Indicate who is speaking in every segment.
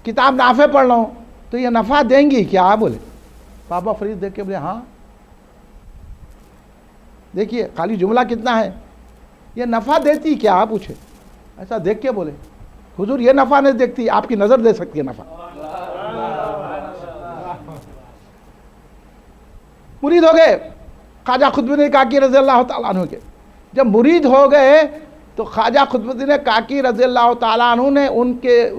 Speaker 1: کتاب نافع پڑھ رہا ہوں تو یہ نفع دیں گی کیا؟ بولے بابا فرید دیکھ کے بولے ہاں. دیکھیے خالی جملہ کتنا ہے، یہ نفع دیتی کیا پوچھے. ایسا دیکھ کے بولے حضور یہ نفع نہیں دیکھتی، آپ کی نظر دے سکتی ہے نفع. مرید ہو گئے خواجہ قطب الدین کاکی رضی اللہ تعالیٰ عنہ کے. جب مرید ہو گئے تو خواجہ قطب الدین کاکی رضی اللہ تعالیٰ عنہ نے ان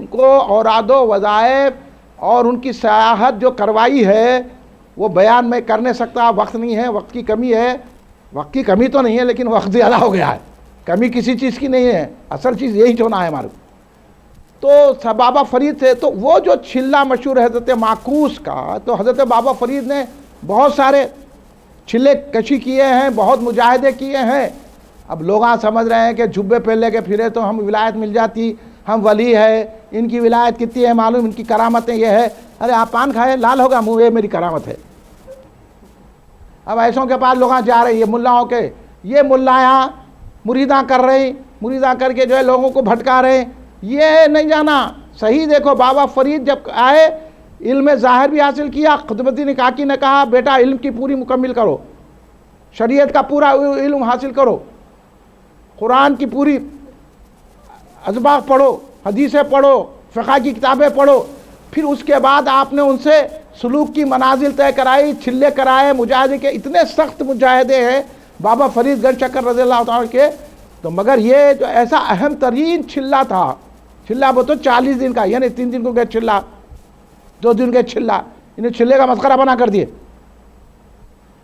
Speaker 1: کو اوراد و وظائف اور ان کی سیاحت جو کروائی ہے وہ بیان میں کر نہیں سکتا، وقت نہیں ہے، وقت کی کمی ہے. وقت کی کمی تو نہیں ہے لیکن وقت زیادہ ہو گیا ہے. کمی کسی چیز کی نہیں ہے، اصل چیز یہی ہونا ہے ہمارے کو. تو بابا فرید تھے تو وہ جو چھلا مشہور ہے حضرت معکوس کا، تو حضرت بابا فرید نے بہت سارے چھلے کشی کیے ہیں، بہت مجاہدے کیے ہیں. اب لوگ سمجھ رہے ہیں کہ جھبے پہلے کے پھرے تو ہم ولایت مل جاتی، ہم ولی ہے، ان کی ولایت کتنی ہے معلوم، ان کی کرامتیں یہ ہے. ارے آپ پان کھائے لال ہوگا منہ، یہ میری کرامت ہے. اب ایسوں کے پاس لوگ جا رہے ہیں، یہ ملاؤں کے، یہ ملایاں مریداں کر رہے ہیں، مریداں کر کے جو ہے لوگوں کو بھٹکا رہے ہیں. یہ نہیں جانا صحیح. دیکھو بابا فرید جب آئے علم ظاہر بھی حاصل کیا. قطب الدین کاکی نے کہا بیٹا علم کی پوری مکمل کرو، شریعت کا پورا علم حاصل کرو، قرآن کی پوری اسباق پڑھو، حدیثیں پڑھو، فقہ کی کتابیں پڑھو. پھر اس کے بعد آپ نے ان سے سلوک کی منازل طے کرائی، چھلے کرائے. مجاہدے کے اتنے سخت مجاہدے ہیں بابا فرید گنج شکر رضی اللہ تعالیٰ کے. تو مگر یہ جو ایسا اہم ترین چھلا تھا، چھلا وہ تو 40 دن کا، یعنی 3 دن کو گئے چھلا، 2 دن کے چھلا، انہیں چھلے کا مسخرہ بنا کر دیے.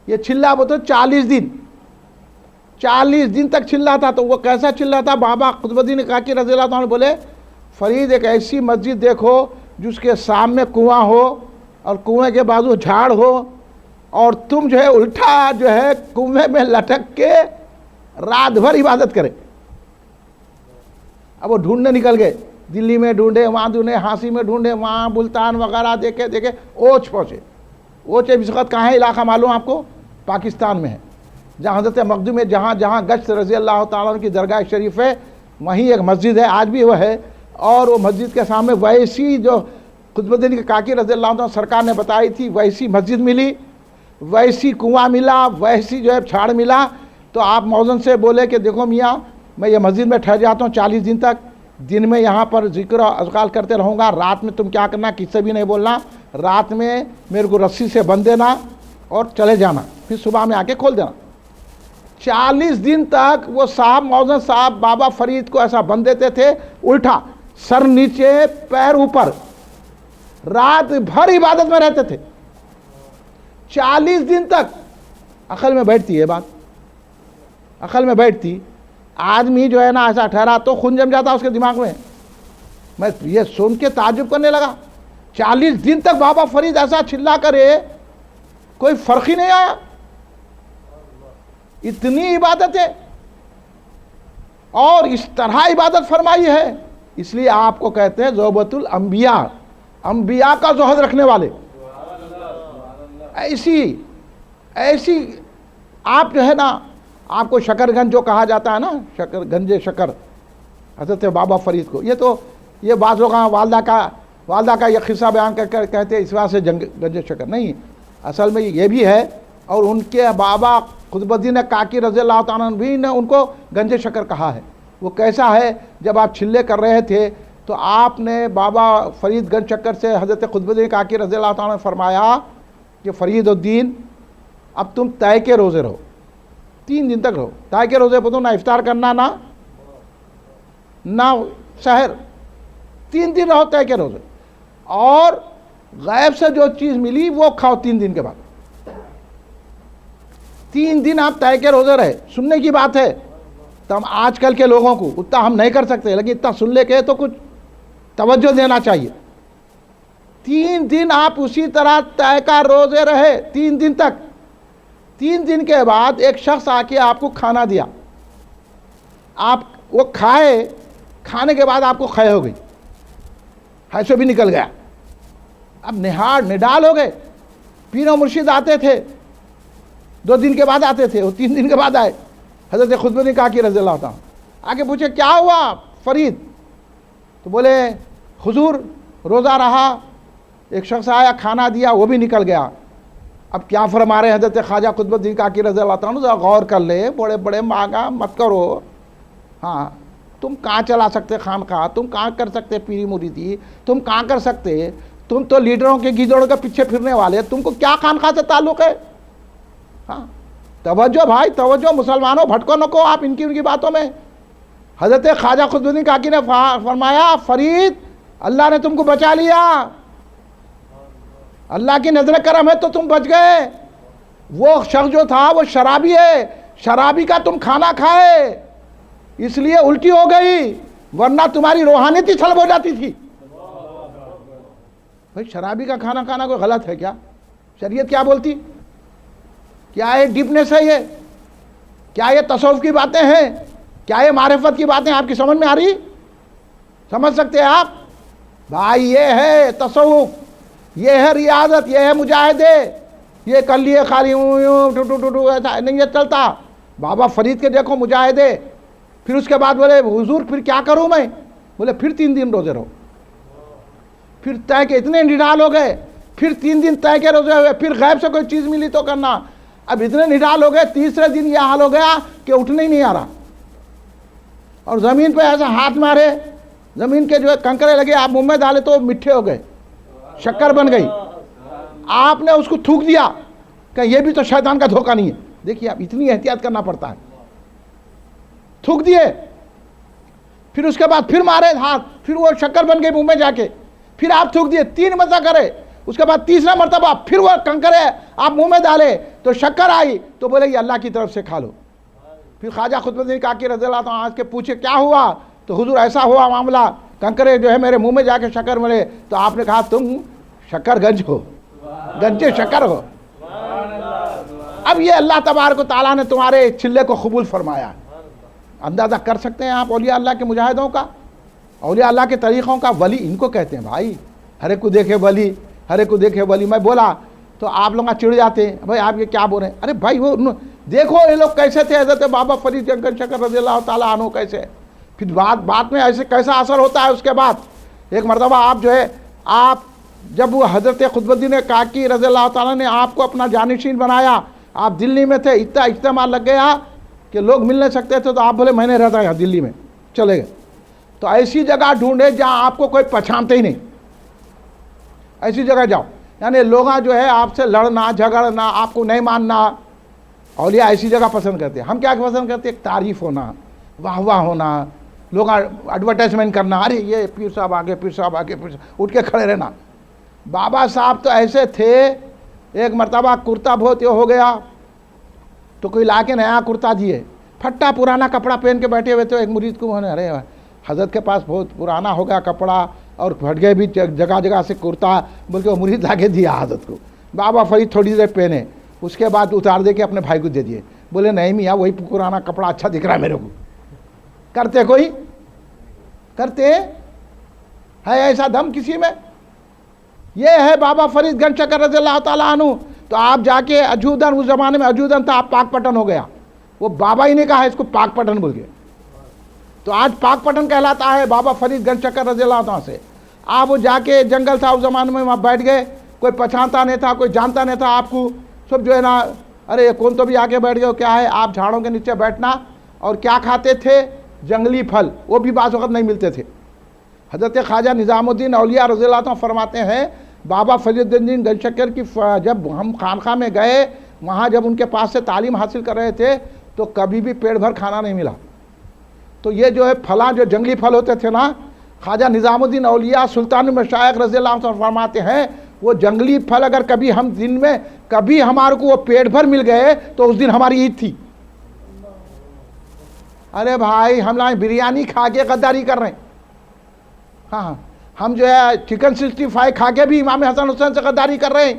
Speaker 1: یہ چھلا وہ تو 40 دن تک چھلا تھا. تو وہ کیسا چھلا تھا؟ بابا قطب الدین کاکی رضی اللہ عنہ بولے فرید ایک ایسی مسجد دیکھو جس کے سامنے کنواں ہو اور کنویں کے بازو جھاڑ ہو، اور تم جو ہے الٹا جو ہے کنویں میں لٹک کے رات بھر عبادت کرے. اب وہ ڈھونڈنے نکل گئے، دلی میں ڈھونڈے، وہاں ڈھونڈے، ہانسی میں ڈھونڈے، وہاں ملتان وغیرہ دیکھے اوچھ پہنچے. اوچھ اس وقت کہاں ہے علاقہ معلوم آپ کو؟ پاکستان میں ہے. جہاں حضرت مخدوم میں جہاں گشت رضی اللہ تعالیٰ عنہ کی درگاہ شریف ہے وہیں ایک مسجد ہے، آج بھی وہ ہے. اور وہ مسجد کے سامنے ویسی جو قطب الدین کاکی رضی اللہ عنہ سرکار نے بتائی تھی ویسی مسجد ملی، ویسی کنواں ملا، ویسی جو ہے چھاڑ ملا. تو آپ موذن سے بولے کہ دیکھو میاں میں یہ مسجد میں ٹھہر جاتا ہوں 40 دن تک، دن میں یہاں پر ذکر و اذکار کرتے رہوں گا، رات میں تم کیا کرنا کس سے بھی نہیں بولنا، رات میں میرے کو رسی سے بندھ دینا اور چلے جانا، پھر صبح میں آ کے کھول دینا. 40 دن تک وہ صاحب موذن صاحب بابا فرید کو ایسا بندھ دیتے تھے، الٹا سر نیچے پیر اوپر، رات بھر عبادت میں رہتے تھے 40 دن تک. عقل میں بیٹھتی ہے بات، عقل میں بیٹھتی. آدمی جو ہے نا ایسا ٹھہرا تو خون جم جاتا اس کے دماغ میں. میں یہ سن کے تعجب کرنے لگا، 40 دن تک بابا فرید ایسا چلا کرے کوئی فرق ہی نہیں آیا. اتنی عبادت ہے اور اس طرح عبادت فرمائی ہے. اس لیے آپ کو کہتے ہیں زوبۃ الانبیاء، انبیاء کا زہد رکھنے والے. ایسی آپ جو ہے نا، آپ کو شکر گنج جو کہا جاتا ہے نا، گنج شکر حضرت بابا فرید کو، یہ بعض لوگ والدہ کا یہ قصہ بیان کر کر کہتے ہیں اس وجہ سے گنج شکر نہیں، اصل میں یہ بھی ہے. اور ان کے بابا قطب الدین کاکی رضی اللہ تعالیٰ عنہ بھی نے ان کو گنج شکر کہا ہے. وہ کیسا ہے؟ جب آپ چھلے کر رہے تھے تو آپ نے بابا فرید گنج شکر سے حضرت قطب الدین کاکی رضی اللہ تعالیٰ نے فرمایا کہ فرید الدین اب تم طے کے روزے رہو، 3 دن تک رہو. طے کے روزے پتہ نہ افطار کرنا نہ سحر، 3 دن رہو طے کے روزے. اور غیب سے جو چیز ملی وہ کھاؤ 3 دن کے بعد. 3 دن آپ طے کے روزے رہے. سننے کی بات ہے، تو ہم آج کل کے لوگوں کو اتنا ہم نہیں کر سکتے لیکن اتنا سن لے کے تو کچھ توجہ دینا چاہیے. 3 دن آپ اسی طرح طے کا روزے رہے 3 دن تک. 3 دن کے بعد ایک شخص آ کے آپ کو کھانا دیا، آپ وہ کھائے، کھانے کے بعد آپ کو خے ہو گئی، حیثو بھی نکل گیا. اب نڈال ہو گئے. پیر و مرشد آتے تھے 2 دن کے بعد آتے تھے، وہ 3 دن کے بعد آئے. حضرت قطب الدین کاکی رضی اللہ تعالیٰ آگے پوچھے کیا ہوا فرید؟ تو بولے حضور روزہ رہا، ایک شخص آیا کھانا دیا وہ بھی نکل گیا. اب کیا فرما رہے ہیں حضرت خواجہ قطب الدین کاکی رضی اللہ عنہ؟ ذرا غور کر لے، بڑے بڑے مانگا مت کرو. ہاں تم کہاں چلا سکتے خانقاہ، تم کہاں کر سکتے پیری مریدی، تم کہاں کر سکتے؟ تم تو لیڈروں کے گیدڑوں کے پیچھے پھرنے والے، تم کو کیا خانقاہ سے تعلق ہے؟ ہاں توجہ بھائی توجہ، مسلمانوں بھٹکو نکو آپ ان کی باتوں میں. حضرت خواجہ قطب الدین کاکی نے فرمایا فرید اللہ نے تم کو بچا لیا، اللہ کی نظر کرم ہے تو تم بچ گئے. وہ شخص جو تھا وہ شرابی ہے، شرابی کا تم کھانا کھائے اس لیے الٹی ہو گئی، ورنہ تمہاری روحانیت ہی سلب ہو جاتی تھی. بھائی شرابی کا کھانا کھانا کوئی غلط ہے کیا؟ شریعت کیا بولتی؟ کیا یہ ڈیپنس ہے؟ یہ کیا یہ تصوف کی باتیں ہیں؟ کیا یہ معرفت کی باتیں آپ کی سمجھ میں آ رہی؟ سمجھ سکتے ہیں آپ؟ بھائی یہ ہے تصوف، یہ ہے ریاضت، یہ ہے مجاہدے. یہ کر لیے خالی ایسا نہیں یہ چلتا. بابا فرید کے دیکھو مجاہدے. پھر اس کے بعد بولے حضور پھر کیا کروں میں؟ بولے پھر 3 دن روزے رہو. پھر طے کے اتنے نڈال ہو گئے، پھر 3 دن طے کے روزے ہوئے، پھر غیب سے کوئی چیز ملی تو کرنا. اب اتنے نڈال ہو گئے، تیسرے دن یہ حال ہو گیا کہ اٹھنے ہی نہیں آ رہا، اور زمین پہ ایسا ہاتھ مارے، زمین کے جو ہے کنکرے لگے، آپ منہ میں ڈالے تو مٹھے ہو گئے، شکر بن گئی. آپ نے اس کو تھوک دیا کہ یہ بھی تو شیطان کا دھوکہ نہیں ہے. دیکھیے آپ اتنی احتیاط کرنا پڑتا ہے. تھوک دیے، پھر اس کے بعد پھر مارے ہاتھ، پھر وہ شکر بن گئی منہ میں جا کے، پھر آپ تھوک دیے، 3 مرتبہ کرے. اس کے بعد تیسرا مرتبہ پھر وہ کنکرے آپ منہ میں ڈالے تو شکر آئی تو بولے یہ اللہ کی طرف سے کھا لو. پھر خواجہ قطب الدین کاکی رضی اللہ عنہ آج کے پوچھے کیا ہوا؟ تو حضور ایسا ہوا معاملہ، کنکرے جو ہے میرے منہ میں جا کے شکر ملے. تو آپ نے کہا تم شکر گنج ہو، گنجے شکر ہو. اب یہ اللہ تبارک و تعالیٰ نے تمہارے چلے کو قبول فرمایا. اندازہ کر سکتے ہیں آپ اولیاء اللہ کے مجاہدوں کا، اولیاء اللہ کے طریقوں کا. ولی ان کو کہتے ہیں بھائی، ہر ایک کو دیکھے ولی، ہر ایک کو دیکھے ولی. میں بولا تو آپ لوگ چڑ جاتے ہیں، بھائی آپ یہ کیا بول رہے ہیں؟ ارے بھائی وہ دیکھو یہ لوگ کیسے تھے، حضرت بابا فرید جنگل شکر رضی اللہ تعالیٰ عنہ کیسے. پھر بات میں ایسے کیسا اثر ہوتا ہے. اس کے بعد ایک مرتبہ آپ جو ہے آپ جب وہ حضرت قطب الدین کاکی رضی اللہ تعالیٰ نے آپ کو اپنا جانشین بنایا، آپ دلی میں تھے، اتنا اجتماع لگ گیا کہ لوگ مل نہیں سکتے تھے. تو آپ بولے میں نے رہتا ہے دلی میں، چلے گئے. تو ایسی جگہ ڈھونڈے جہاں آپ کو کوئی پہچانتے ہی نہیں، ایسی جگہ جاؤ. یعنی لوگ جو ہے آپ سے لڑنا جھگڑنا، آپ کو نہیں ماننا. اولیاء ایسی جگہ پسند کرتے ہیں. ہم کیا پسند کرتے ہیں؟ ایک تعریف ہونا، واہ واہ ہونا، لوگ ایڈورٹائزمنٹ کرنا، ارے یہ پیر صاحب آگے، پیر صاحب آگے، پیر صاحب، اٹھ کے کھڑے رہنا. بابا صاحب تو ایسے تھے، ایک مرتبہ کرتا بہت یہ ہو گیا تو کوئی لا کے نیا کرتا دیے، پھٹا پرانا کپڑا پہن کے بیٹھے ہوئے. تو ایک مرید کو انہوں نے ارے حضرت کے پاس بہت پرانا ہو گیا کپڑا اور پھٹ گئے بھی جگہ جگہ سے کرتا، بلکہ وہ مرید لا کے دیا حضرت کو. بابا فرید تھوڑی دیر پہنے، اس کے بعد اتار دے کے اپنے بھائی کو دے دیے. بولے نہیں میاں وہی پرانا کپڑا اچھا دکھ رہا ہے میرے کو. کرتے کوئی؟ کرتے ہے ایسا دم کسی میں؟ یہ ہے بابا فرید گنج شکر رضی اللہ تعالیٰ عنہ. تو آپ جا کے اجودن، اس زمانے میں اجودن تھا، آپ پاک پٹن ہو گیا. وہ بابا ہی نے کہا اس کو پاک پٹن بول گئے. تو آج پاک پٹن کہلاتا ہے بابا فرید گنج شکر رضی اللہ عنہ سے. آپ وہ جا کے جنگل تھا اس زمانے میں، وہاں بیٹھ گئے، کوئی پہچانتا نہیں تھا، کوئی جانتا نہیں تھا آپ کو. سب جو ہے نا ارے کون تو بھی آ کے بیٹھ گئے، کیا ہے آپ جھاڑوں کے نیچے بیٹھنا. اور کیا کھاتے تھے؟ جنگلی پھل، وہ بھی بعض وقت نہیں ملتے تھے. حضرت خواجہ نظام الدین اولیاء رضی اللہ عنہ فرماتے ہیں بابا فرید الدین گنج شکر کی جب ہم خانقاہ میں گئے، وہاں جب ان کے پاس سے تعلیم حاصل کر رہے تھے تو کبھی بھی پیٹ بھر کھانا نہیں ملا. تو یہ جو ہے پھلاں جو جنگلی پھل ہوتے تھے نا، خواجہ نظام الدین اولیاء سلطان المشائخ رضی اللہ عنہ فرماتے ہیں وہ جنگلی پھل اگر کبھی ہم دن میں کبھی ہمارے کو وہ پیٹ بھر مل گئے تو اس دن ہماری عید تھی. ارے بھائی ہم لائیں بریانی کھا کے غداری کر رہے ہیں. ہاں ہم جو ہے چکن 65 کھا کے بھی امام حسن حسین سے غداری کر رہے ہیں.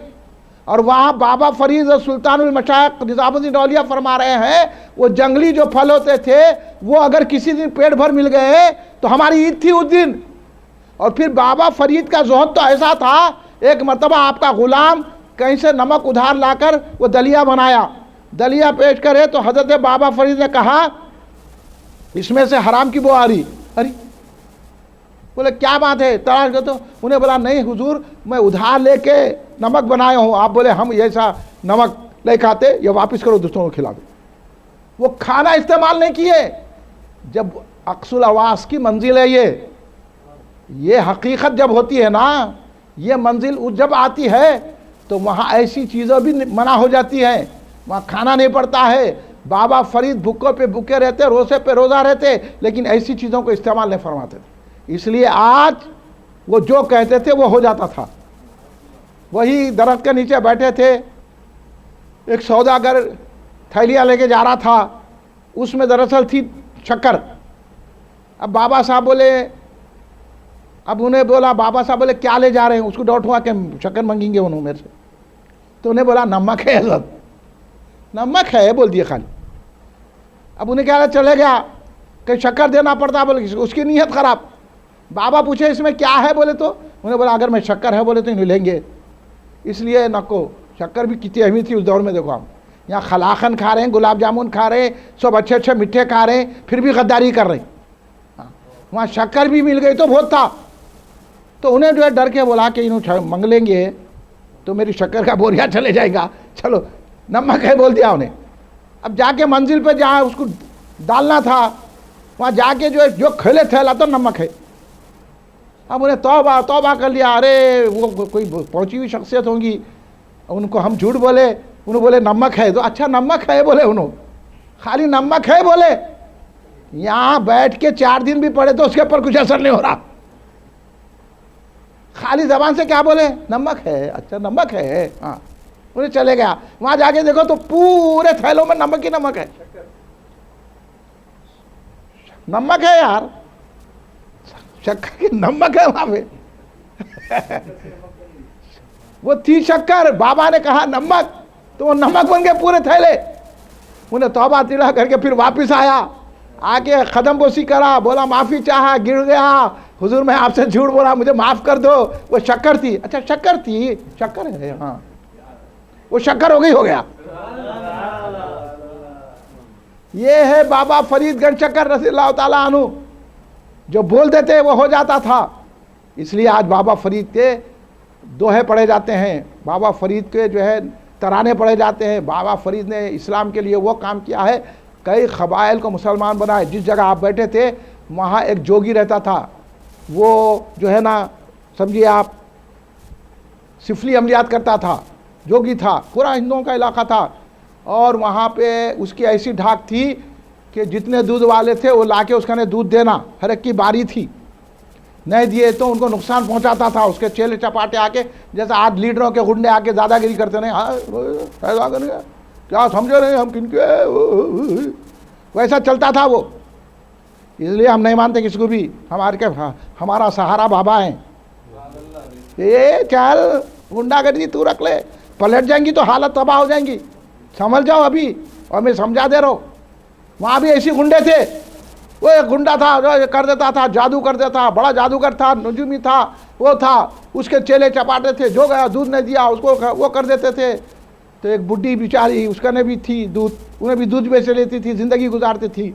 Speaker 1: اور وہاں بابا فرید اور سلطان المشائخ نظام الدین اولیاء فرما رہے ہیں وہ جنگلی جو پھل ہوتے تھے وہ اگر کسی دن پیٹ بھر مل گئے تو ہماری عید تھی اس دن. اور پھر بابا فرید کا زہد تو ایسا تھا، ایک مرتبہ آپ کا غلام کہیں سے نمک ادھار لا کر وہ دلیا بنایا، دلیا پیش کرے تو حضرت بابا فرید نے کہا اس میں سے حرام کی بو آ رہی. ارے بولے کیا بات ہے تلاش کر، تو انہیں بولا نہیں حضور میں ادھار لے کے نمک بنایا ہوں، آپ بولے ہم ایسا نمک نہیں کھاتے، یہ واپس کرو دوسروں کو کھلا دو۔ وہ کھانا استعمال نہیں کیے۔ جب اقصی الاواس کی منزل ہے یہ حقیقت جب ہوتی ہے نا، یہ منزل جب آتی ہے تو وہاں ایسی چیزیں بھی منع ہو جاتی ہیں، وہاں کھانا نہیں پڑتا ہے۔ بابا فرید بھوکوں پہ بھوکے رہتے، روزے پہ روزہ رہتے، لیکن ایسی چیزوں کو استعمال نہیں فرماتے تھے۔ اس لیے آج وہ جو کہتے تھے وہ ہو جاتا تھا۔ وہی درخت کے نیچے بیٹھے تھے، ایک سوداگر تھیلیاں لے کے جا رہا تھا، اس میں دراصل تھی شکر۔ اب بابا صاحب بولے، اب انہیں بولا، بابا صاحب بولے کیا لے جا رہے ہیں؟ اس کو ڈاؤٹ ہوا کہ شکر منگیں گے انہوں میرے سے، تو انہیں بولا نمک ہے حضرت، نمک ہے بول دیے خالی۔ اب انہیں کہا چلے گیا کہ شکر دینا پڑتا، بولے اس کی نیت خراب۔ بابا پوچھے اس میں کیا ہے؟ بولے تو انہیں بولا اگر میں شکر ہے بولے تو انہیں لیں گے۔ اس لیے نکو شکر بھی کتنی اہمیت تھی اس دور میں۔ دیکھو ہم یہاں خلاقن کھا رہے ہیں، گلاب جامن کھا رہے ہیں، سب اچھے اچھے میٹھے کھا رہے ہیں، پھر بھی غداری کر رہے ہیں۔ وہاں شکر بھی مل گئی تو بہت تھا۔ تو انہیں جو ہے ڈر کے بولا کہ انہوں منگ لیں گے تو میری شکر کا بوریا چلے جائے گا، چلو نمک ہے بول دیا انہیں۔ اب جا کے منزل پہ جہاں اس کو ڈالنا تھا وہاں جا کے جو کھلے تھیلا تو نمک ہے۔ اب انہیں توبہ توبہ کر لیا، ارے وہ کوئی پہنچی ہوئی شخصیت ہوں گی، ان کو ہم جھوٹ بولے، انہوں بولے نمک ہے، تو اچھا نمک ہے بولے، انہوں خالی نمک ہے بولے۔ یہاں بیٹھ کے 4 دن بھی پڑے تو اس کے اوپر کچھ اثر نہیں ہو رہا، خالی زبان سے کیا بولے نمک ہے، اچھا نمک ہے، ہاں انہیں چلے گیا۔ وہاں جا کے دیکھو تو پورے تھیلوں میں نمک ہی نمک ہے، نمک ہے یار، شکر کی نمک ہے وہاں پہ۔ وہ تھی شکر، بابا نے کہا نمک، تو وہ نمک بن گئے پورے تھیلے۔ انہیں توبہ تیڑا کر کے پھر واپس آیا، آ کے قدم بوسی کرا، بولا معافی چاہا، گر گیا، حضور میں آپ سے جھوٹ بولا، مجھے معاف کر دو۔ وہ شکر تھی، اچھا شکر تھی، شکر ہے، ہاں وہ شکر ہو گئی، ہو گیا۔ یہ ہے بابا فرید گنج شکر رضی اللہ تعالیٰ عنہ، جو بول دیتے وہ ہو جاتا تھا۔ اس لیے آج بابا فرید کے دوہے پڑھے جاتے ہیں، بابا فرید کے جو ہے ترانے پڑھے جاتے ہیں۔ بابا فرید نے اسلام کے لیے وہ کام کیا ہے، کئی قبائل کو مسلمان بنائے۔ جس جگہ آپ بیٹھے تھے وہاں ایک جوگی رہتا تھا، وہ جو ہے نا سمجھیے آپ سفلی عملیات کرتا تھا، جوگی تھا، پورا ہندوؤں کا علاقہ تھا، اور وہاں پہ اس کی ایسی ڈھاک تھی کہ جتنے دودھ والے تھے وہ لا کے اس کا نے دودھ دینا، ہر ایک کی باری تھی، نہیں دیے تو ان کو نقصان پہنچاتا تھا۔ اس کے چیلے چپاٹے آ کے جیسے آج لیڈروں کے گنڈے آ کے دادا گیری کرتے نہیں، ایسا کریں گے کیا سمجھے نہیں ہم کن کے، ویسا چلتا تھا وہ۔ اس لیے ہم نہیں مانتے کسی کو بھی، ہمارا سہارا بابا ہیں۔ یہ چل گنڈا گردی تو رکھ لے، پلٹ جائیں گی تو حالت تباہ ہو جائیں گی، سمجھ جاؤ ابھی، اور میں سمجھا دے رہا ہوں۔ وہاں بھی ایسی گنڈے تھے، وہ ایک گنڈا تھا جو کر دیتا تھا، جادو کر دیتا تھا، بڑا جادوگر تھا، نجومی تھا، وہ تھا، اس کے چیلے چپاٹے تھے، جو گیا دودھ نہیں دیا اس کو وہ کر دیتے تھے۔ تو ایک بڈھی بیچاری، اس کا نے بھی تھی دودھ، انہیں بھی دودھ بیچ لیتی تھی، زندگی گزارتی تھی،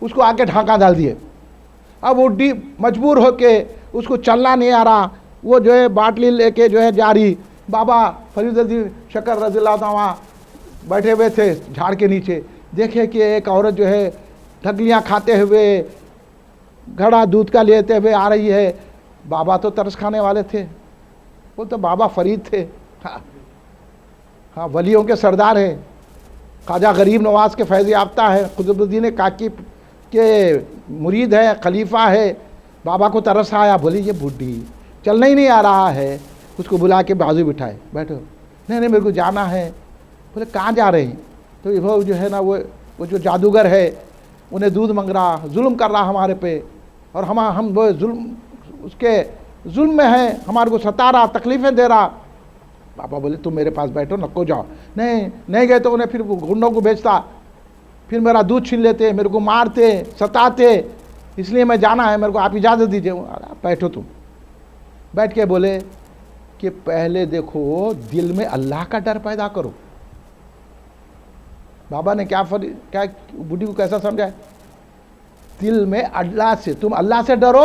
Speaker 1: اس کو آ کے ڈھانکا ڈال دیے۔ اب وہ مجبور ہو کے، اس کو چلنا نہیں آ رہا، وہ جو ہے باٹلی لے کے جو ہے جاری۔ بابا فرید الدین شکر رضی اللہ عنہ بیٹھے ہوئے تھے جھاڑ کے نیچے، دیکھے کہ ایک عورت جو ہے ڈھگلیاں کھاتے ہوئے، گھڑا دودھ کا لیتے ہوئے آ رہی ہے۔ بابا تو ترس کھانے والے تھے، وہ تو بابا فرید تھے، ہاں ولیوں کے سردار ہیں، خواجہ غریب نواز کے فیض یافتہ ہے، قطب الدین کاکی کے مرید ہے، خلیفہ ہے۔ بابا کو ترس آیا، بولی یہ بڈھی چلنا ہی نہیں آ رہا ہے، اس کو بلا کے بازو بٹھائے، بیٹھو، نہیں میرے کو جانا ہے۔ بولے کہاں جا رہے ہیں؟ تو وہ جو ہے نا وہ جو جادوگر ہے انہیں دودھ منگ رہا، ظلم کر رہا ہمارے پہ، اور ہم وہ ظلم اس کے ظلم میں ہیں، ہمارے کو ستا رہا، تکلیفیں دے رہا۔ بابا بولے تم میرے پاس بیٹھو، نکو جاؤ۔ نہیں گئے تو انہیں پھر گنڈوں کو بیچتا، پھر میرا دودھ چھین لیتے، میرے کو مارتے ستاتے، اس لیے میں جانا ہے، میرے کو آپ اجازت دیجیے۔ بیٹھو تم۔ بیٹھ کے بولے کہ پہلے دیکھو دل میں اللہ کا ڈر پیدا کرو۔ بابا نے کیا بڈھی کو کیسا سمجھا ہے؟ دل میں اللہ سے، تم اللہ سے ڈرو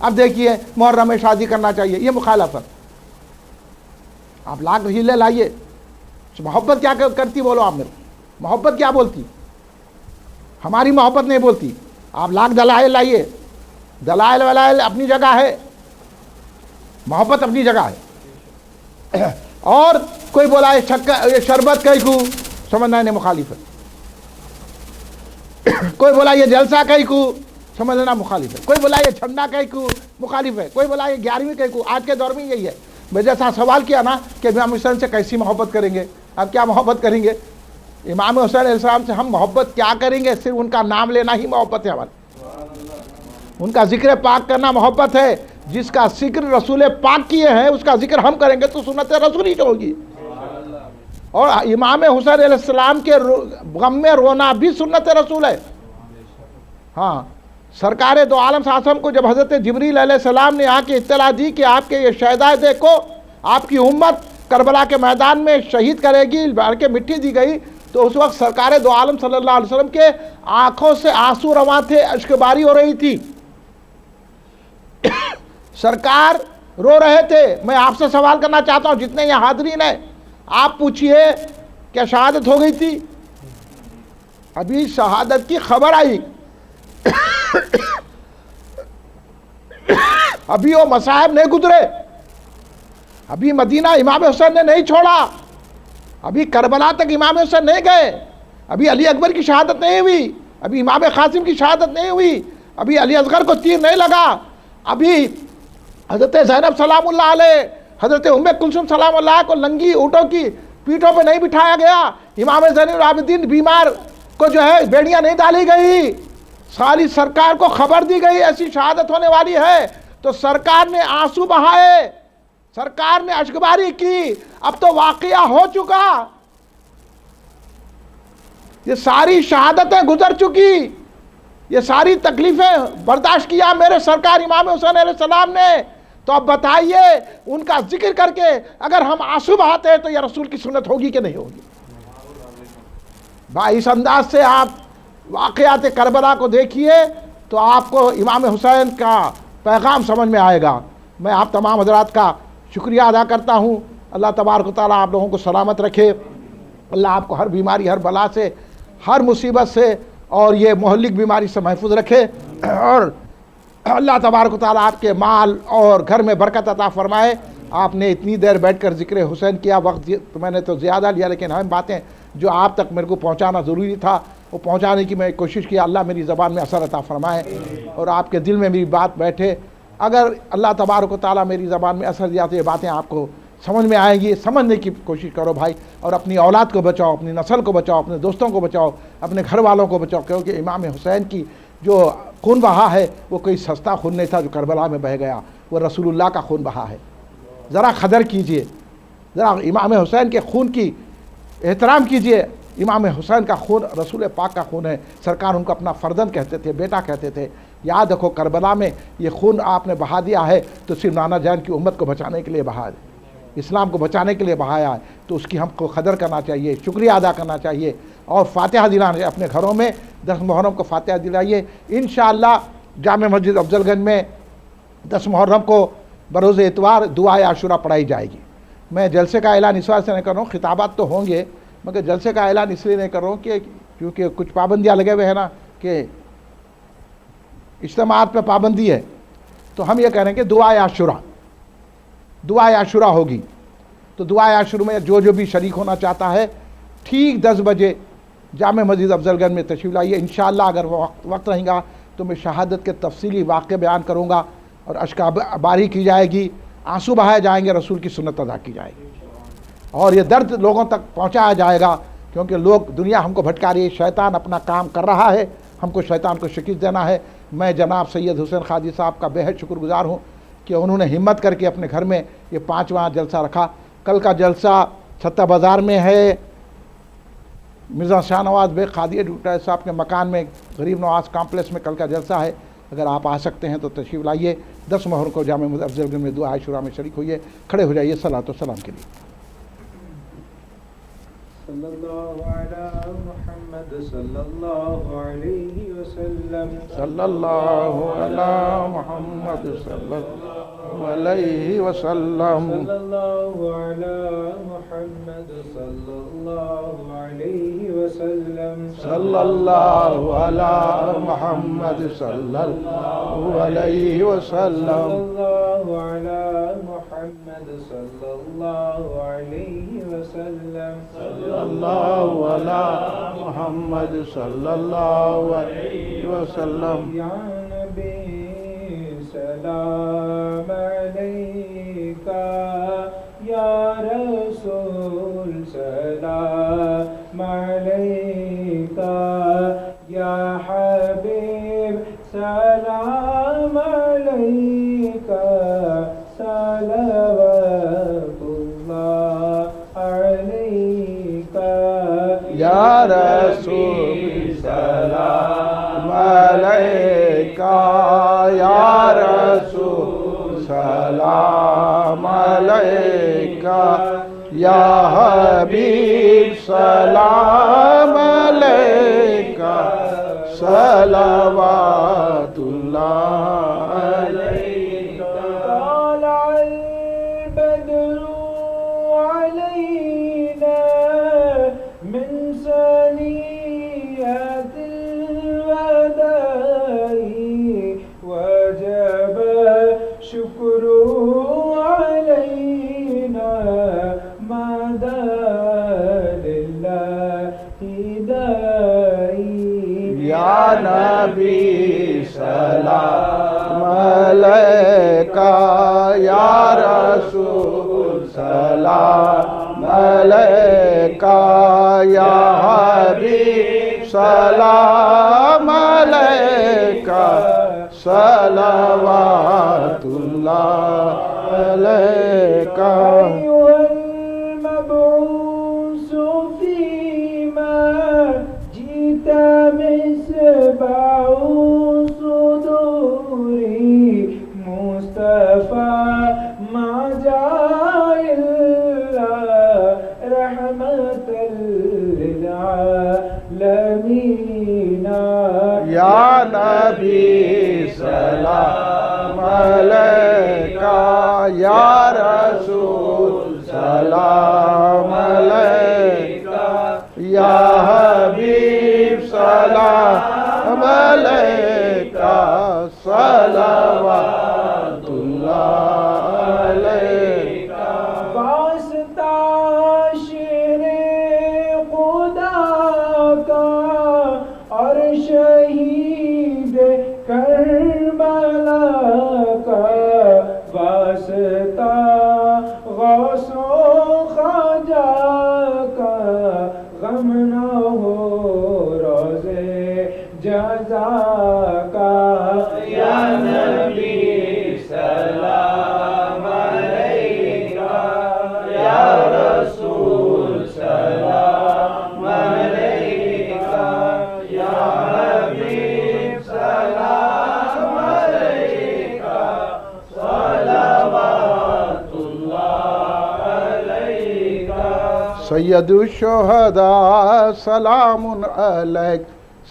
Speaker 1: اب دیکھیے محرم میں شادی کرنا چاہیے، یہ مخالفت. آپ لاکھ ہیلے لائیے. محبت کیا کرتی بولو آپ میرے، محبت کیا بولتی؟ ہماری محبت نہیں بولتی. آپ لاکھ دلائل لائیے، دلائل ولائل اپنی جگہ ہے، محبت اپنی جگہ ہے. اور کوئی بولا یہ شربت کئی کو سمجھنا نہیں مخالفت، کوئی بولا یہ جلسہ کئی کو سمجھ لینا مخالف ہے، کوئی بولا یہ جھنڈا کئی کو مخالف ہے، کوئی بولا یہ 11ویں کئی کو. آج کے دور میں یہی ہے. میں جیسا سوال کیا نا کہ امام حسین سے کیسی محبت کریں گے، اب کیا محبت کریں گے؟ امام حسین علیہ السلام سے ہم محبت کیا کریں گے؟ صرف ان کا نام لینا ہی محبت ہے ہماری. ان کا ذکر پاک کرنا محبت ہے. جس کا ذکر رسول پاک کیے ہیں اس کا ذکر ہم کریں گے تو سنت رسول ہی جو ہوگی. اور امام حسین علیہ السلام کے غم میں رونا بھی سنت رسول ہے. ہاں، سرکار دو عالم صلی اللہ علیہ وسلم کو جب حضرت جبریل علیہ السلام نے آ کے اطلاع دی کہ آپ کے یہ شہدائے کو آپ کی امت کربلا کے میدان میں شہید کرے گی، بھر کے مٹی دی گئی، تو اس وقت سرکار دو عالم صلی اللہ علیہ وسلم کے آنکھوں سے آنسو رواں تھے، اشک باری ہو رہی تھی. سرکار رو رہے تھے. میں آپ سے سوال کرنا چاہتا ہوں جتنے یہ حاضرین ہیں، آپ پوچھئے کیا شہادت ہو گئی تھی؟ ابھی شہادت کی خبر آئی، ابھی وہ مصائب نہیں گزرے، ابھی مدینہ امام حسین نے نہیں چھوڑا، ابھی کربلا تک امام حسین نہیں گئے، ابھی علی اکبر کی شہادت نہیں ہوئی، ابھی امام قاسم کی شہادت نہیں ہوئی، ابھی علی اصغر کو تیر نہیں لگا، ابھی حضرت زینب سلام اللہ علیہ، حضرت ام کلثوم سلام اللہ کو ننگی اونٹوں کی پیٹھوں پہ نہیں بٹھایا گیا، امام زین العابدین بیمار کو جو ہے بیڑیاں نہیں ڈالی گئی، ساری سرکار کو خبر دی گئی ایسی شہادت ہونے والی ہے، تو سرکار نے آنسو بہائے، سرکار نے اشکباری کی. اب تو واقعہ ہو چکا، یہ ساری شہادتیں گزر چکی، یہ ساری تکلیفیں برداشت کیا میرے سرکار امام حسین علیہ السلام نے. تو اب بتائیے ان کا ذکر کر کے اگر ہم آنسو بہاتے ہیں تو یہ رسول کی سنت ہوگی کہ نہیں ہوگی؟ بھائی اس انداز سے آپ واقعات کربلا کو دیکھیے تو آپ کو امام حسین کا پیغام سمجھ میں آئے گا. میں آپ تمام حضرات کا شکریہ ادا کرتا ہوں. اللہ تبارک و تعالیٰ آپ لوگوں کو سلامت رکھے، اللہ آپ کو ہر بیماری، ہر بلا سے، ہر مصیبت سے اور یہ مہلک بیماری سے محفوظ رکھے، اور اللہ تبارک و تعالیٰ آپ کے مال اور گھر میں برکت عطا فرمائے. آپ نے اتنی دیر بیٹھ کر ذکر حسین کیا، وقت تو میں نے تو زیادہ لیا، لیکن ہم باتیں جو آپ تک میرے کو پہنچانا ضروری تھا وہ پہنچانے کی میں کوشش کیا. اللہ میری زبان میں اثر عطا فرمائے اور آپ کے دل میں میری بات بیٹھے. اگر اللہ تبارک و تعالیٰ میری زبان میں اثر دیا تو یہ باتیں آپ کو سمجھ میں آئیں گی. سمجھنے کی کوشش کرو بھائی، اور اپنی اولاد کو بچاؤ، اپنی نسل کو بچاؤ، اپنے دوستوں کو بچاؤ، اپنے گھر والوں کو بچاؤ، کیونکہ امام حسین کی جو خون بہا ہے وہ کوئی سستا خون نہیں تھا جو کربلا میں بہہ گیا، وہ رسول اللہ کا خون بہا ہے. ذرا قدر کیجئے، ذرا امام حسین کے خون کی احترام کیجئے. امام حسین کا خون رسول پاک کا خون ہے. سرکار ان کو اپنا فرزند کہتے تھے، بیٹا کہتے تھے. یاد رکھو کربلا میں یہ خون آپ نے بہا دیا ہے تو صرف نانا جان کی امت کو بچانے کے لیے بہا ہے، اسلام کو بچانے کے لیے بہایا ہے. تو اس کی ہم کو قدر کرنا چاہیے، شکریہ ادا کرنا چاہیے، اور فاتحہ دلانا اپنے گھروں میں 10 محرم کو فاتحہ دلائیے. انشاءاللہ جامع مسجد افضل گنج میں 10 محرم کو بروز اتوار دعائے عاشورہ پڑھائی جائے گی. میں جلسے کا اعلان اس وجہ سے نہیں کر رہا ہوں، خطابات تو ہوں گے مگر جلسے کا اعلان اس لیے نہیں کر رہا ہوں کہ کیونکہ کچھ پابندیاں لگے ہوئے ہیں نا، کہ اجتماعات پہ پابندی ہے. تو ہم یہ کہہ رہے ہیں کہ دعائے عاشورہ ہوگی. تو دعائے عاشورہ میں جو بھی شریک ہونا چاہتا ہے ٹھیک 10 بجے جامع مسجد افضل گنج میں تشریف لائیے. انشاءاللہ اگر وقت رہے گا تو میں شہادت کے تفصیلی واقعے بیان کروں گا، اور اشکا باری کی جائے گی، آنسو بہائے جائیں گے، رسول کی سنت ادا کی جائے گی، اور یہ درد لوگوں تک پہنچایا جائے گا. کیونکہ لوگ، دنیا ہم کو بھٹکا رہی ہے، شیطان اپنا کام کر رہا ہے، ہم کو شیطان کو شکست دینا ہے. میں جناب سید حسین قادری صاحب کا بے حد شکر گزار ہوں کہ انہوں نے ہمت کر کے اپنے گھر میں یہ 5واں جلسہ رکھا. کل کا جلسہ چھتہ بازار میں ہے، مرزا شاہ نواز بیگ قادری ڈاکٹر صاحب کے مکان میں، غریب نواز کمپلیکس میں کل کا جلسہ ہے. اگر آپ آ سکتے ہیں تو تشریف لائیے. 10 محرم کو جامع مسجد افضل گنج میں دعائے عاشورہ میں شریک ہوئیے. کھڑے ہو جائیے صلاۃ و سلام کے لیے.
Speaker 2: صلی اللہ علی محمد صلی اللہ علیہ وسلم
Speaker 1: صلی اللہ علی محمد صلی اللہ علیہ وسلم
Speaker 2: صلی اللہ علی محمد صلی اللہ علیہ وسلم
Speaker 1: صلی اللہ علی محمد صلی اللہ علیہ وسلم
Speaker 2: اللہ علی محمد صلی اللہ علیہ وسلم
Speaker 1: صلی اللہ علی محمد صلی اللہ علیہ وسلم
Speaker 2: یا نبی سلام علیکہ یا رسول سلام علیکہ یا حبیب سلام علیکہ صلوات اللہ علیکہ
Speaker 1: یا رسول سلام علیکہ یا رسول سلام علیکہ یا حبیب سلام علیکہ صلوات اللہ علیکہ
Speaker 2: طلع البدر علينا من ثنيات الوداع وجب شكر علينا ما دام لله داعي
Speaker 1: یا نبی سلام علیکہ یا رسول سلام علیکہ یا حبیب سلام علیکہ صلوات اللہ علیکہ
Speaker 2: أيها المبعوث فيما جئت مصباح صدور مصطفى ما جاء إلا رحمة للعالمين
Speaker 1: یا نبی سلام علیکہ یا رسول سلام علیکہ یا حبیب سلام علیکہ صلوات اللہ علیکہ
Speaker 2: واسطہ شیر خدا کا اور شہید کربلا کا واسطہ غوث و خواجہ کا غم نہ ہو روزے جزا کا یا نبی سلام علیکہ یا رسول سلام علیکہ یا حبیب سلام علیکہ صلوات اللہ علیکہ
Speaker 1: سید الشہداء سلام علیک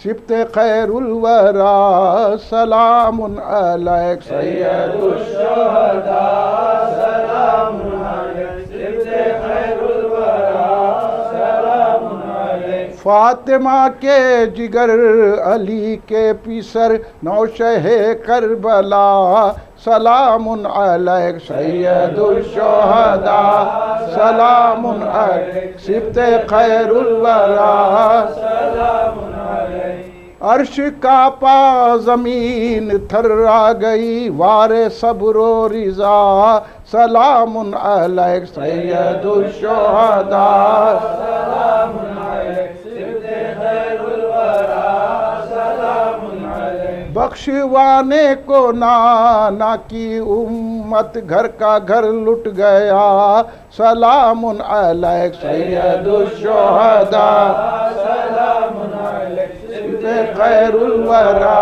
Speaker 1: سبت خیر الورا سلام علیک سید
Speaker 2: الشہداء سلام علیک سبت خیر الورا سلام علیک
Speaker 1: فاطمہ کے جگر علی کے پیسر نوشہ کربلا سلام علیک سید الشہداء سلام علیک سبت خیر الورا
Speaker 2: سلام علیک
Speaker 1: عرش کانپا زمین تھرا گئی وار صبر و رضا سلام علیک سید الشہداء
Speaker 2: سلام علیک سبت خیر الورا سلام علیک
Speaker 1: بخشوانے کو نانا کی امت گھر کا گھر لٹ گیا سلام علیک سید الشہداء
Speaker 2: سلام علیک
Speaker 1: سبت خیر الورا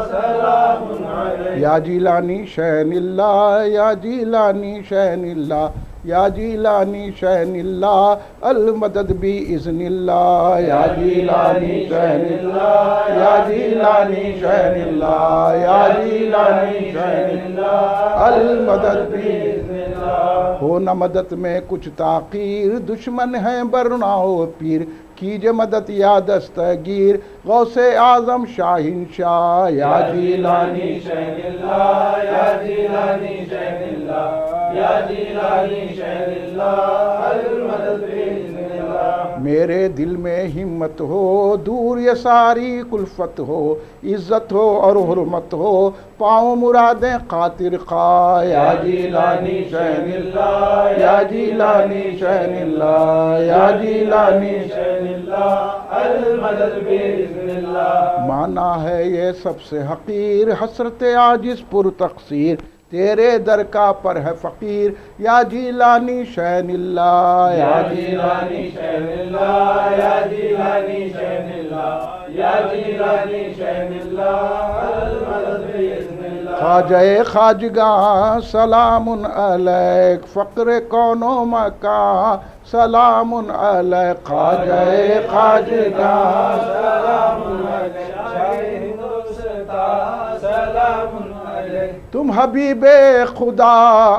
Speaker 2: سلام علیک
Speaker 1: یا جیلانی شین اللہ یا جیلانی شین اللہ یا جیلانی شہن اللہ المدد بإذن اللہ یا جیلانی شہن اللہ یا جیلانی شہن اللہ یا جیلانی شہن اللہ المدد بإذن اللہ. ہو نہ مدد میں کچھ تاخیر دشمن ہیں برناؤ پیر کیجے مدد یا دستگیر غوث اعظم شاہن شاہ یا جیلانی شہن اللہ یا جیلانی شہن اللہ یا جیلانی شہن اللہ المدد بإذن اللہ. میرے دل میں ہمت ہو دور یہ ساری کلفت ہو عزت ہو اور حرمت ہو پاؤں مرادیں خاطر خواہ یا جیلانی شہن اللہ یا جیلانی شہن اللہ یا جیلانی شہن اللہ المدد بإذن اللہ. مانا ہے یہ سب سے حقیر حسرت عاجز پر تقصیر تیرے در کا پر ہے فقیر یا جیلانی شہن اللہ یا جیلانی شہن اللہ یا جیلانی شہن اللہ یا جیلانی شہن اللہ المدد بإذن اللہ. خواجہ خواجگاں سلام علیک فقر کون و مکان سلام علیک خواجہ خواجگاں سلام علیک شاہ ہندوستان سلام علیک. تم حبیب خدا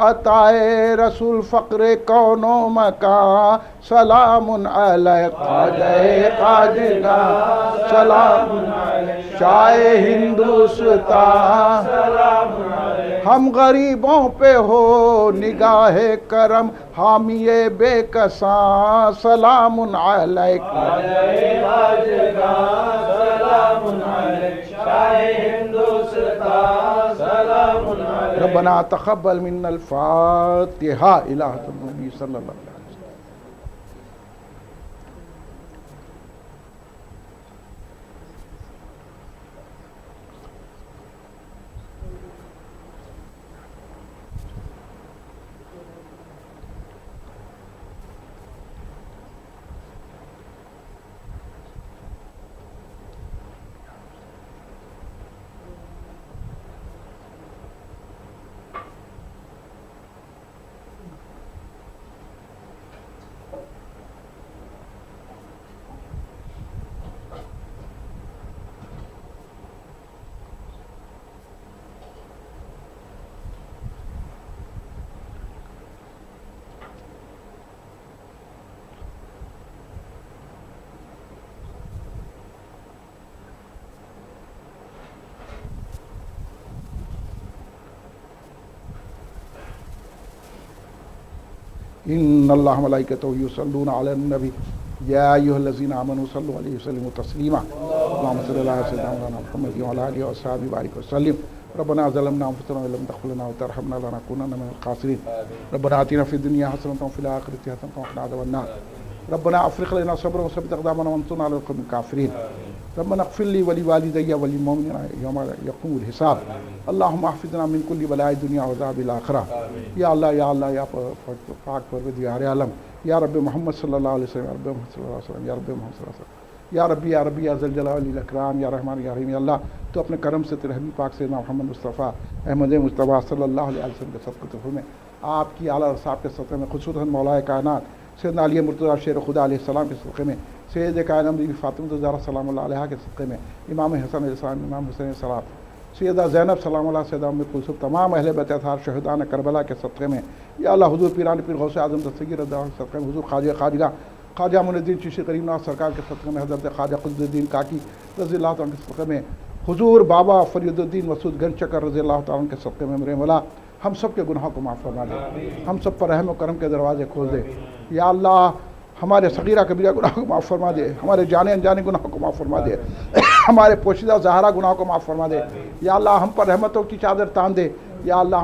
Speaker 1: عطائے رسول فقر کون و مکان سلام علیک خواجہ خواجگاں سلام علیک شاہ ہندوستان سلام علیک. ہم غریبوں پہ ہو نگاہ کرم حامی بے کساں سلام علیک خواجہ خواجگاں سلام علیک شاہ ہندوستان سلام علیک. ربنا تقبل منا الفاتحہ الہ النبی صلی اللہ علیہ وسلم. ان اللہ ملائکتہ یصلون علی النبی یا ایھا الذین آمنوا صلوا علیہ وسلموا تسلیما اللهم صل علی سیدنا محمد وعلی آلہ وصحبہ وبارک وسلم. ربنا ظلمنا انفسنا وان لم تغفر لنا وترحمنا لنكونن من الخاسرین. ربنا آتنا فی الدنیا حسنۃ وفی الآخرۃ حسنۃ وقنا عذاب النار. ربنا افرغ لنا صبرا وثبت اقدامنا وانصرنا على القوم الكافرين. ربنا اغفر لي ولوالدي وللمؤمنين يوم يقوم الحساب. اللهم احفظنا من كل بلاء الدنيا وعذاب الآخرة. یا اللہ یا اللہ یا پاک پروردگار عالم یا رب محمد صلی اللہ علیہ وسلم یا رب محمد صلی اللہ علیہ وسلم یا رب محمد صلی اللہ علیہ وسلم یا ربی یا ربی یا ذل جلال والاکرام یا رحمان یا رحیم. یا اللہ تو اپنے کرم سے تیرے حبیب پاک سیدنا محمد مصطفیٰ احمد مصطفیٰ صلی اللہ علیہ وسلم کے صدقے تحفے میں آپ کی اعلیٰ صاحب کے صدقے میں خصوصاً مولا کائنات سیدنا علی مرتضیٰ شیر خدا علیہ السلام کے صدقے میں سید کائنات بی بی فاطمہ الزہرا سلام اللہ علیہ کے صدقے میں امام حسن علیہ السلام امام حسین علیہ السلام سیدہ زینب سلام اللہ سیدہ ام کلثوم تمام اہل بیت اطہار شہدان کربلا کے صدقے میں یا اللہ حضور پیران پیر غوث اعظم دستگیر رضی اللہ عنہ کے صدقے میں حضور خواجہ خواجگاہ خواجہ معین الدین چشتی کریم نواز سرکار کے صدقے میں حضرت خواجہ قطب الدین کاکی رضی اللہ عنہ کے صدقے میں حضور بابا فرید الدین مسعود گنج چکر رضی اللہ تعالیٰ عنہ کے صدقے میں میرے مولا ہم سب کے گناہوں کو معاف فرما دے. ہم سب پر رحم و کرم کے دروازے کھول دے. یا اللہ ہمارے صغیرہ کبیرہ گناہوں کو معاف فرما دے. ہمارے جانے انجانے گناہوں کو معاف فرما دے. ہمارے پوشیدہ ظاہرہ گناہوں کو معاف فرما دے. یا اللہ ہم پر رحمتوں کی چادر تان دے. یا اللہ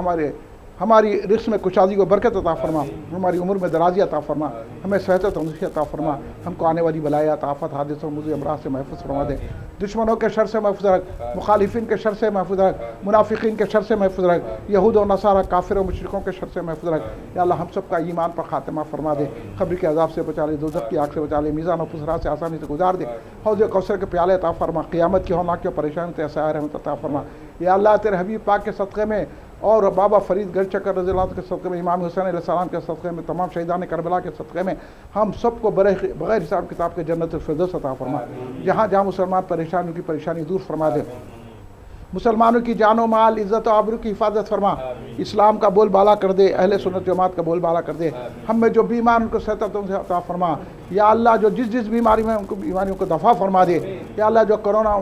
Speaker 1: ہماری رزق میں کشادگی کو برکت عطا فرما. ہماری عمر میں درازی عطا فرما. ہمیں صحت و تندرستی عطا فرما. ہم کو آنے والی بلایات آفت حادثوں موضوع امراض سے محفوظ فرما دے. دشمنوں کے شر سے محفوظ رکھ. مخالفین کے شر سے محفوظ رکھ. منافقین کے شر سے محفوظ رکھ. یہود و نصارہ کافر و مشرکوں کے شر سے محفوظ رکھ. یا اللہ ہم سب کا ایمان پر خاتمہ فرما دے. قبر کے عذاب سے بچا لے. دوزخ کی آگ سے بچا لے. میزان و پسرات سے آسانی سے گزار دے. حوض کوثر کے پیالے عطا فرما. قیامت کی ہولناک کی پریشانی سے ایسا رحمت عطا فرما. یا اللہ تیرے حبیب پاک کے صدقے میں اور بابا فرید گڑھ چکر رضی اللہ عنہ کے صدقے میں، امام حسین علیہ السلام کے صدقے میں، تمام شہیدان کربلا کے صدقے میں ہم سب کو بغیر حساب کتاب کے جنت الفردوس عطا فرما۔ جہاں جہاں مسلمان پریشان، ان کی پریشانی دور فرما دے۔ مسلمانوں کی جان و مال، عزت و آبرو کی حفاظت فرما، اسلام کا بول بالا کر دے، اہل سنت جماعت کا بول بالا کر دے۔ ہم میں جو بیمار ان کو صحت سے عطا فرما، یا اللہ جو جس بیماری میں ان کو بیماریوں کو دفع فرما دے۔ یا اللہ جو کرونا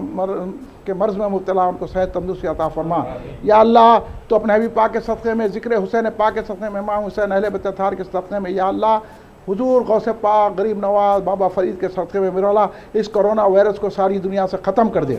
Speaker 1: کے مرض میں مبتلا ان کو صحت تندرستی عطا فرما۔ یا اللہ تو اپنے حبیب پاک کے صدقے میں، ذکر حسین پاک کے صدقے میں، امام حسین اہل بیت اطہار کے صدقے میں، یا اللہ حضور غوث پاک غریب نواز بابا فرید کے صدقے میں میرا اللہ اس کرونا وائرس کو ساری دنیا سے ختم کر دے۔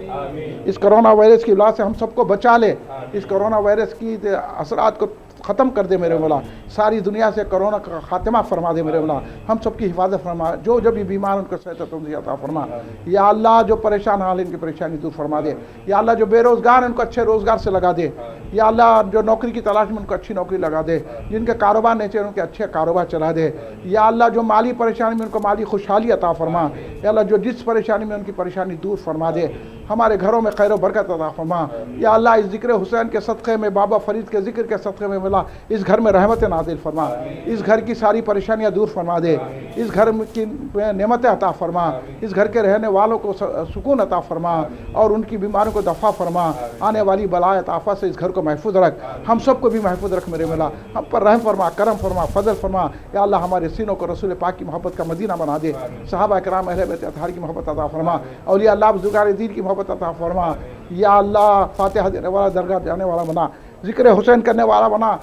Speaker 1: اس کرونا وائرس کی وجہ سے ہم سب کو بچا لے، اس کرونا وائرس کی اثرات کو ختم کر دے میرے مولا، ساری دنیا سے کرونا کا خاتمہ فرما دے میرے مولا، ہم سب کی حفاظت فرما، جو بھی بیمار ان کو صحت تندرستی عطا فرما۔ یا اللہ جو پریشان حال ان کی پریشانی دور فرما دے۔ یا اللہ جو بے روزگار ان کو اچھے روزگار سے لگا دے۔ یا اللہ جو نوکری کی تلاش میں ان کو اچھی نوکری لگا دے، جن کے کاروبار نہیں چاہیے ان کے اچھے کاروبار چلا دے۔ یا اللہ جو مالی پریشانی میں ان کو مالی خوشحالی عطا فرما۔ یا اللہ جو جس پریشانی میں ان کی پریشانی دور فرما دے، ہمارے گھروں میں خیر و برکت عطا فرما۔ یا اللہ اس ذکر حسین کے صدقے میں، بابا فرید کے ذکر کے صدقے میں ملا، اس گھر میں رحمت نازل فرما، اس گھر کی ساری پریشانیاں دور فرما دے، اس گھر کی نعمتیں عطا فرما، اس گھر کے رہنے والوں کو سکون عطا فرما اور ان کی بیماریوں کو دفع فرما، آنے والی بلائے آفات سے اس گھر کو محفوظ رکھ، ہم سب کو بھی محفوظ رکھ میرے مولا، ہم پر رحم فرما، کرم فرما، فضل فرما۔ یا اللہ ہمارے سینوں کو رسول پاک کی محبت کا مدینہ بنا دے، صحابہ کرام اہل بیت اطہار کی محبت عطا فرما، اولیاء اللہ بزرگان دین کی محبت عطا فرما۔ یا اللہ فاتحہ دینے والا، درگاہ جانے والا بنا، ذکر حسین کرنے والا بنا،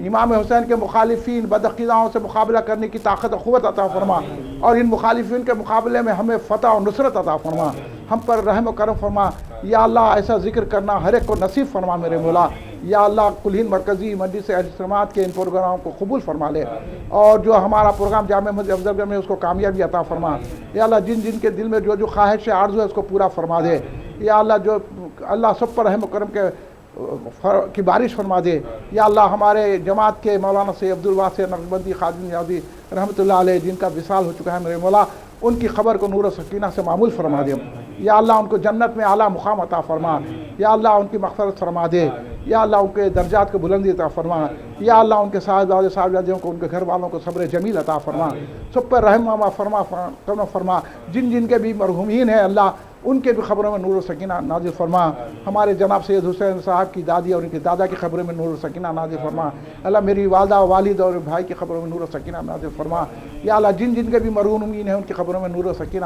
Speaker 1: امام حسین کے مخالفین بدعقیداؤں سے مقابلہ کرنے کی طاقت و قوت عطا فرما، اور ان مخالفین کے مقابلے میں ہمیں فتح و نصرت عطا فرما، ہم پر رحم و کرم فرما۔ یا اللہ ایسا ذکر کرنا ہر ایک کو نصیب فرما میرے مولا۔ یا اللہ کل ہند مرکزی مجلس اہل سنت کے ان پروگراموں کو قبول فرما لے، اور جو ہمارا پروگرام جامع مسجد افضل گنج میں اس کو کامیابی عطا فرما۔ یا اللہ جن کے دل میں جو خواہش ہے، آرزو ہے، اس کو پورا فرما دے۔ یا اللہ جو اللہ سب پر رحم و کرم کی بارش فرما دے۔ یا اللہ ہمارے جماعت کے مولانا سید عبدالواسع نقشبندی خادم نیازی رحمۃ اللہ علیہ، جن کا وصال ہو چکا ہے میرے مولا، ان کی خبر کو نور و سکینہ سے معمول فرما دے۔ یا اللہ ان کو جنت میں اعلیٰ مقام عطا فرما۔ یا اللہ ان کی مغفرت فرما دے۔ یا اللہ ان کے درجات کو بلندی عطا فرما۔ یا اللہ ان کے صاحبزادیوں کو، ان کے گھر والوں کو صبر جمیل عطا فرما، سب پر رحم فرما۔ جن کے بھی مرحومین ہیں اللہ، ان کے بھی خبروں میں نور و سکینہ نازل فرما۔ ہمارے جناب سید حسین صاحب کی دادی اور ان کے دادا کی خبروں میں نور و سکینہ نازل فرما۔ اللہ میری والدہ والد اور بھائی کی خبروں میں نور و سکینہ نازل فرما۔ یا اللہ جن کے بھی مرحومین ہیں ان کی خبروں میں نور و سکینہ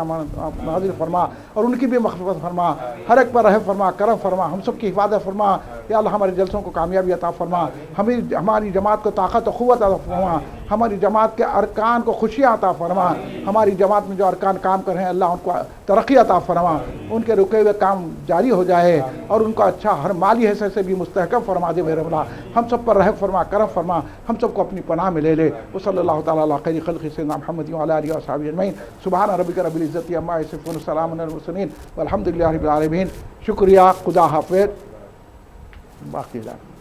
Speaker 1: نازل فرما، اور ان کی بھی مغفرت فرما، ہر ایک پر رحم فرما، کرم فرما، ہم سب کی حفاظت فرما۔ یا اللہ ہمارے جلسوں کو کامیابی عطا فرما، ہماری جماعت کو طاقت و قوت عطا فرما، ہماری جماعت کے ارکان کو خوشیاں عطا فرما، ہماری جماعت میں جو ارکان کام کر رہے ہیں اللہ ان کو ترقی عطا فرما، ان کے رکے ہوئے کام جاری ہو جائے، اور ان کو اچھا ہر مالی حیثیت سے بھی مستحکم فرما دے میرے مولا۔ ہم سب پر رحم فرما، کرم فرما، ہم سب کو اپنی پناہ میں لے لے۔ وصلی اللہ تعالیٰ علی خیر خلق سیدنا محمد وعلی آلہ وصحبہ اجمعین۔ سبحان ربک رب العزت عما یصفون، سلام علی المرسلین والحمد للہ رب العالمین۔ شکریہ، خدا حافظ، باقی جان۔